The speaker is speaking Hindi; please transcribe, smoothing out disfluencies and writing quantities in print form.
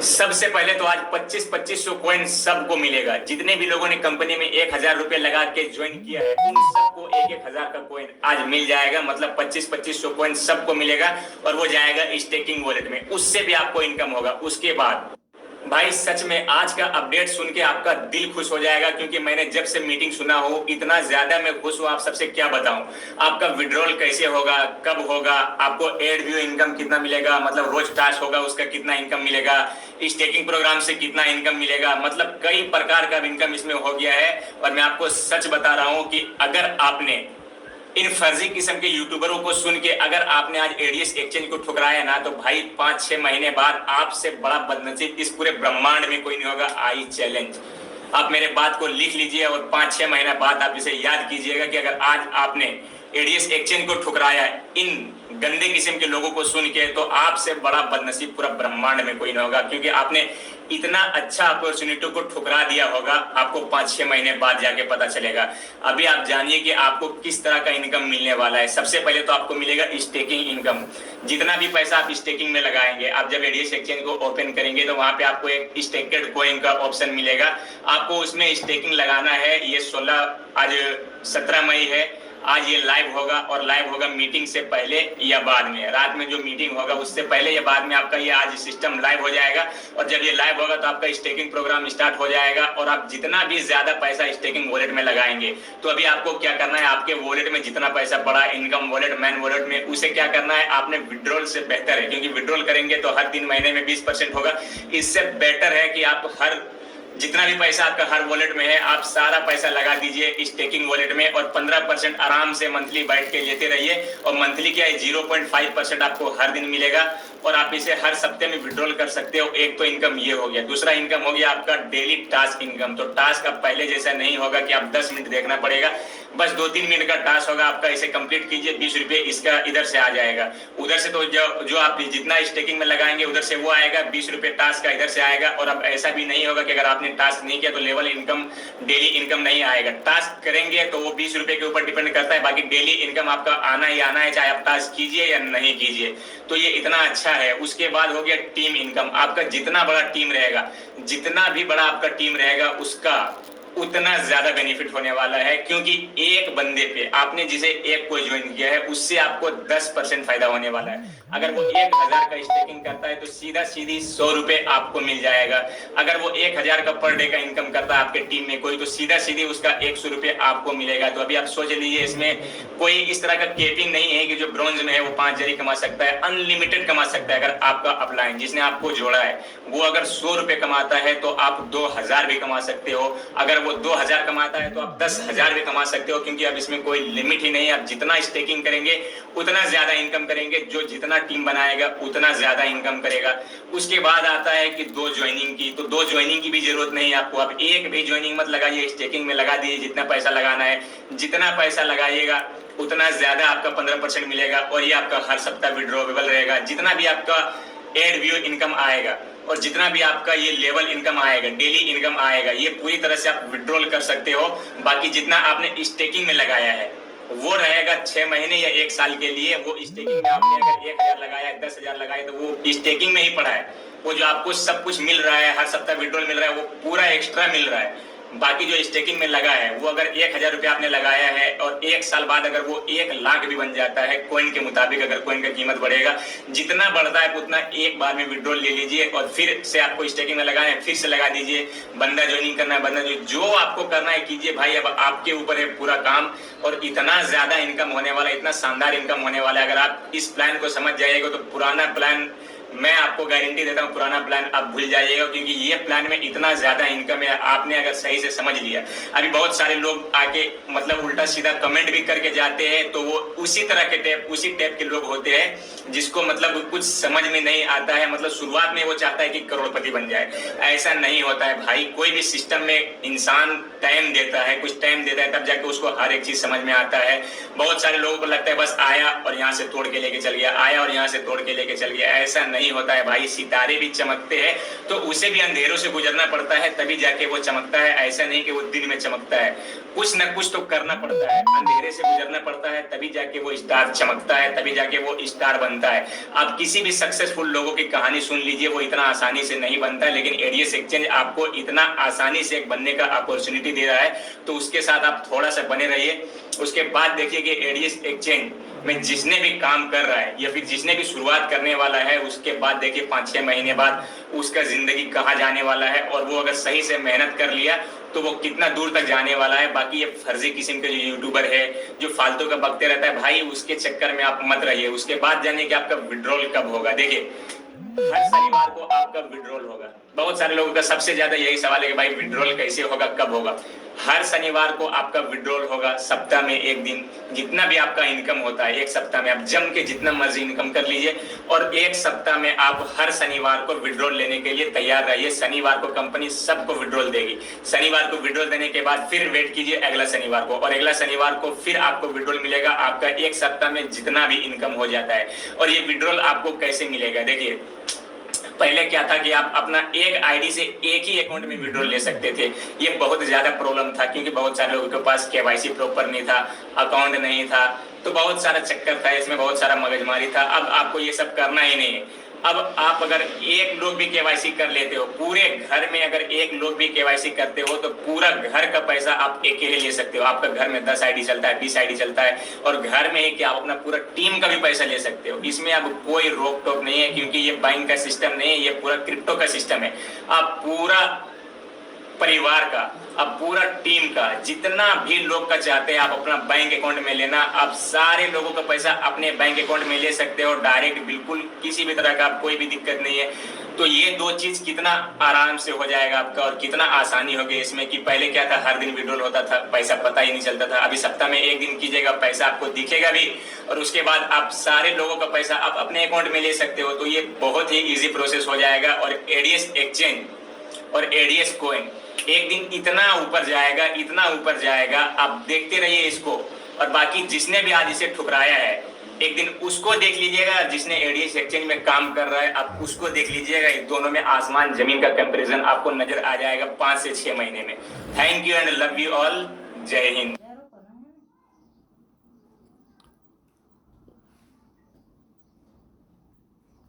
सबसे पहले तो आज 25-2500 कॉइन सबको मिलेगा। जितने भी लोगों ने कंपनी में 1000 रुपए लगा के ज्वाइन किया है उन सबको 1000 का कॉइन आज मिल जाएगा। मतलब 25-2500 कॉइन सबको मिलेगा और वो जाएगा स्टेकिंग वॉलेट में, उससे भी आपको इनकम होगा। उसके बाद भाई सच में आज का अपडेट सुन के आपका दिल खुश हो जाएगा, क्योंकि मैंने जब से मीटिंग सुना हो इतना ज्यादा मैं खुश हूँ, आप सबसे क्या बताऊं। आपका विड्रॉल कैसे होगा, कब होगा, आपको एड व्यू इनकम कितना मिलेगा, मतलब रोज टास्क होगा उसका कितना इनकम मिलेगा, स्टेकिंग प्रोग्राम से कितना इनकम मिलेगा, मतलब कई प्रकार का इनकम इसमें हो गया है। और मैं आपको सच बता रहा हूं कि अगर आपने इन फर्जी किस्म के यूट्यूबरों को सुन के अगर आपने आज एडीएस एक्सचेंज को ठुकराया ना, तो भाई 5-6 महीने बाद आपसे बड़ा बदनसीब इस पूरे ब्रह्मांड में कोई नहीं होगा। आई चैलेंज, आप मेरे बात को लिख लीजिए और 5-6 महीने बाद आप इसे याद कीजिएगा कि अगर आज आपने एडीएस एक्सचेंज को ठुकराया इन गंदे किस्म के लोगों को सुन के, तो आपसे बड़ा बदनसीब पूरा ब्रह्मांड में कोई नहीं होगा, क्योंकि आपने इतना अच्छा अपॉर्चुनिटी को ठुकरा दिया होगा। आपको 5-6 महीने बाद जाके पता चलेगा। अभी आप जानिए कि आपको किस तरह का इनकम मिलने वाला है। सबसे पहले तो आपको मिलेगा स्टेकिंग इनकम। जितना भी पैसा आप स्टेकिंग में लगाएंगे, आप जब एडीएस एक्सचेंज को ओपन करेंगे तो वहां पे आपको एक स्टेकेड कॉइन का ऑप्शन मिलेगा। आपको उसमें स्टेकिंग लगाना है। ये 16 आज 17 मई है। आज ये लाइव होगा और लाइव होगा मीटिंग से पहले या बाद में। रात में जो मीटिंग होगा उससे पहले या बाद में आपका ये आज सिस्टम लाइव हो जाएगा। और जब ये लाइव होगा तो आपका स्टेकिंग प्रोग्राम स्टार्ट हो जाएगा। और आप जितना भी ज्यादा पैसा स्टेकिंग वॉलेट में लगाएंगे, तो अभी आपको क्या करना है, आपके वॉलेट में जितना पैसा पड़ा इनकम वॉलेट मैन वॉलेट में, उसे क्या करना है, आपने विड्रॉल से बेहतर है, क्योंकि विड्रॉल करेंगे तो हर 3 महीने में 20% होगा। इससे बेटर है कि आप जितना भी पैसा आपका हर वॉलेट में है आप सारा पैसा लगा दीजिए स्टेकिंग वॉलेट में और 15% आराम से मंथली बैठ के लेते रहिए। और मंथली क्या है, 0.5% आपको हर दिन मिलेगा और आप इसे हर सप्ते में विड्रॉल कर सकते हो। एक तो इनकम ये हो गया। दूसरा इनकम हो गया आपका डेली टास्क इनकम। तो टास्क अब पहले जैसा नहीं होगा कि आप 10 मिनट देखना पड़ेगा, बस 2-3 मिनट का टास्क होगा आपका। इसे कंप्लीट कीजिए, 20 रुपए इसका इधर से आ जाएगा। उधर से तो जो आप जितना स्टेकिंग में लगाएंगे उधर से वो आएगा, 20 रुपए टास्क का इधर से आएगा। और अब ऐसा भी नहीं होगा कि अगर आपने टास्क नहीं किया तो लेवल इनकम डेली इनकम नहीं आएगा। टास्क करेंगे तो वो 20 रुपए के ऊपर डिपेंड करता है, बाकी डेली इनकम आपका आना ही आना है, चाहे आप टास्क कीजिए या नहीं कीजिए। तो ये इतना अच्छा है। उसके बाद हो गया टीम इनकम। आपका जितना बड़ा टीम रहेगा, जितना भी बड़ा आपका टीम रहेगा, उसका उतना ज्यादा बेनिफिट होने वाला है, क्योंकि एक बंदे पे आपने जिसे एक को ज्वाइन किया है उससे आपको 10% फायदा होने वाला है। अगर वो 1000 का स्टेकिंग करता है तो सीधा सीधी 100 रुपए आपको मिल जाएगा। अगर वो 1000 का पर डे का इनकम करता है आपके टीम में कोई, तो सीधा सीधी उसका 100 रुपए आपको मिलेगा। तो अभी आप सोच लीजिए, इसमें कोई इस तरह का केपिंग नहीं है कि जो ब्रॉन्ज में है वो 5 जरी कमा सकता है। अनलिमिटेड कमा सकता है। अगर आपका अपलाइन जिसने आपको जोड़ा है वो अगर 100 रुपए कमाता है तो आप 2000 भी कमा सकते हो। अगर वो 2000 कमाता है तो आप 10,000 भी कमा सकते हो, क्योंकि अब इसमें कोई लिमिट ही नहीं है। आप जितना स्टेकिंग करेंगे उतना ज्यादा इनकम करेंगे। जो जितना टीम बनाएगा उतना ज्यादा इनकम करेगा। उसके बाद आता है कि 2 ज्वाइनिंग की। तो 2 ज्वाइनिंग की भी जरूरत नहीं है आपको। आप एक भी ज्वाइनिंग मत लगाइए, स्टेकिंग में लगा दीजिए जितना पैसा लगाना है। जितना पैसा लगाइएगा उतना ज्यादा आपका 15% मिलेगा और ये आपका हर सप्ताह विड्रॉवेबल रहेगा। जितना भी आपका एड व्यू इनकम आएगा और जितना भी आपका ये लेवल इनकम आएगा, डेली इनकम आएगा, ये पूरी तरह से आप विड्रॉल कर सकते हो। बाकी जितना आपने स्टेकिंग में लगाया है वो रहेगा 6 महीने या 1 साल के लिए। वो स्टेकिंग में आपने अगर 1000 लगाया, 10,000 लगाया, तो वो स्टेकिंग में ही पड़ा है। वो जो आपको सब कुछ मिल रहा है, हर सप्ताह विड्रॉल मिल रहा है, वो पूरा एक्स्ट्रा मिल रहा है। बाकी जो स्टेकिंग में लगा है वो अगर 1000 रुपया आपने लगाया है और 1 साल बाद अगर वो 1 लाख भी बन जाता है कॉइन के मुताबिक, अगर कॉइन का कीमत बढ़ेगा, जितना बढ़ता है उतना एक बार में विड्रॉल ले लीजिए और फिर से आपको स्टेकिंग में लगाना है, फिर से लगा दीजिए। बंदा ज्वाइनिंग करना है, बंदा जो आपको करना है कीजिए भाई। अब आपके ऊपर है पूरा काम। और इतना ज्यादा इनकम होने वाला, इतना शानदार इनकम होने वाला है। अगर आप इस प्लान को समझ जाइएगा तो पुराना प्लान, मैं आपको गारंटी देता हूँ, पुराना प्लान आप भूल जाइएगा, क्योंकि ये प्लान में इतना ज्यादा इनकम है। आपने अगर सही से समझ लिया। अभी बहुत सारे लोग आके मतलब उल्टा सीधा कमेंट भी करके जाते हैं, तो वो उसी तरह के उसी टाइप के लोग होते हैं जिसको मतलब कुछ समझ में नहीं आता है। मतलब शुरुआत में वो चाहता है कि करोड़पति बन जाए। ऐसा नहीं होता है भाई। कोई भी सिस्टम में इंसान टाइम देता है, कुछ टाइम देता है, तब जाके उसको हर एक चीज समझ में आता है। बहुत सारे लोगों को लगता है बस आया और यहाँ से तोड़ के लेके चल गया, आया और यहाँ से तोड़ के लेके चल गया। ऐसा नहीं नहीं होता है भाई, सितारे भी चमकते हैं तो उसे भी अंधेरों से गुजरना पड़ता है, तभी जाके वो चमकता है। ऐसा नहीं कि वो दिन में चमकता है, कुछ ना कुछ तो करना पड़ता है, अंधेरे से गुजरना पड़ता है, तभी जाके वो स्टार चमकता है, तभी जाके वो स्टार बनता है। आप किसी भी सक्सेसफुल लोगों की कहानी सुन लीजिए, वो इतना आसानी से नहीं बनता है, लेकिन एडीएस एक्सचेंज आपको इतना आसानी से एक बनने का अपॉर्चुनिटी दे रहा है, तो उसके साथ आप थोड़ा सा बने रहिए। उसके बाद देखिए कि एडीएस एक्सचेंज में जिसने भी काम कर रहा है या फिर जिसने भी शुरुआत करने वाला है, उसके बाद देखिए 5-6 महीने बाद उसका जिंदगी कहाँ जाने वाला है, और वो अगर सही से मेहनत कर लिया तो वो कितना दूर तक जाने वाला है। बाकी ये फर्जी किस्म के जो यूट्यूबर है जो फालतू का बकते रहता है भाई, उसके चक्कर में आप मत रहिए। उसके बाद जानिए कि आपका विड्रॉल कब होगा। देखिए हर शनिवार को आपका विड्रॉल होगा। बहुत सारे लोगों का सबसे ज्यादा यही सवाल है कि भाई विड्रॉल कैसे होगा, कब होगा। हर शनिवार को आपका विड्रॉल होगा, सप्ताह में एक दिन। जितना भी आपका इनकम होता है एक सप्ताह में आप जम के जितना मर्जी इनकम कर लीजिए, और एक सप्ताह में आप हर शनिवार को विड्रॉल लेने के लिए तैयार रहिए। शनिवार को कंपनी सबको विड्रॉल देगी। शनिवार को विड्रॉल देने के बाद फिर वेट कीजिए अगला शनिवार को, और अगला शनिवार को फिर आपको विड्रॉल मिलेगा। आपका एक सप्ताह में जितना भी इनकम हो जाता है। और ये विड्रॉल आपको कैसे मिलेगा, देखिए पहले क्या था कि आप अपना एक आईडी से एक ही अकाउंट में विड्रॉल ले सकते थे। ये बहुत ज्यादा प्रॉब्लम था, क्योंकि बहुत सारे लोगों के पास केवाईसी प्रॉपर नहीं था, अकाउंट नहीं था, तो बहुत सारा चक्कर था इसमें, बहुत सारा मगजमारी था। अब आपको ये सब करना ही नहीं है। अब आप अगर एक लोग भी केवाईसी कर लेते हो, पूरे घर में अगर एक लोग भी केवाईसी करते हो, तो पूरा घर का पैसा आप अकेले ले सकते हो। आपका घर में 10 आईडी चलता है, 20 आईडी चलता है, और घर में क्या आप अपना पूरा टीम का भी पैसा ले सकते हो। इसमें अब कोई रोक टोक नहीं है, क्योंकि ये बैंक का सिस्टम नहीं है, ये पूरा क्रिप्टो का सिस्टम है। आप पूरा परिवार का, अब पूरा टीम का, जितना भी लोग का चाहते हैं आप अपना बैंक अकाउंट में लेना। आप सारे लोगों का पैसा अपने बैंक अकाउंट में ले सकते हो डायरेक्ट, बिल्कुल किसी भी तरह का कोई भी दिक्कत नहीं है। तो ये दो चीज कितना आराम से हो जाएगा आपका, और कितना आसानी होगी इसमें। कि पहले क्या था, हर दिन विड्रॉल होता था, पैसा पता ही नहीं चलता था। अभी सप्ताह में एक दिन कीजिएगा, पैसा आपको दिखेगा भी, और उसके बाद आप सारे लोगों का पैसा आप अपने अकाउंट में ले सकते हो। तो ये बहुत ही ईजी प्रोसेस हो जाएगा। और एडीएस एक्सचेंज और एडीएस कॉइन एक दिन इतना ऊपर जाएगा, इतना ऊपर जाएगा, आप देखते रहिए इसको। और बाकी जिसने भी आज इसे ठुकराया है, एक दिन उसको देख लीजिएगा, जिसने एडीएस एक्सचेंज में काम कर रहा है आप उसको देख लीजिएगा। इन दोनों में आसमान जमीन का कंपैरिजन आपको नजर आ जाएगा 5 से 6 महीने में। Thank you and love you all. जय हिंद।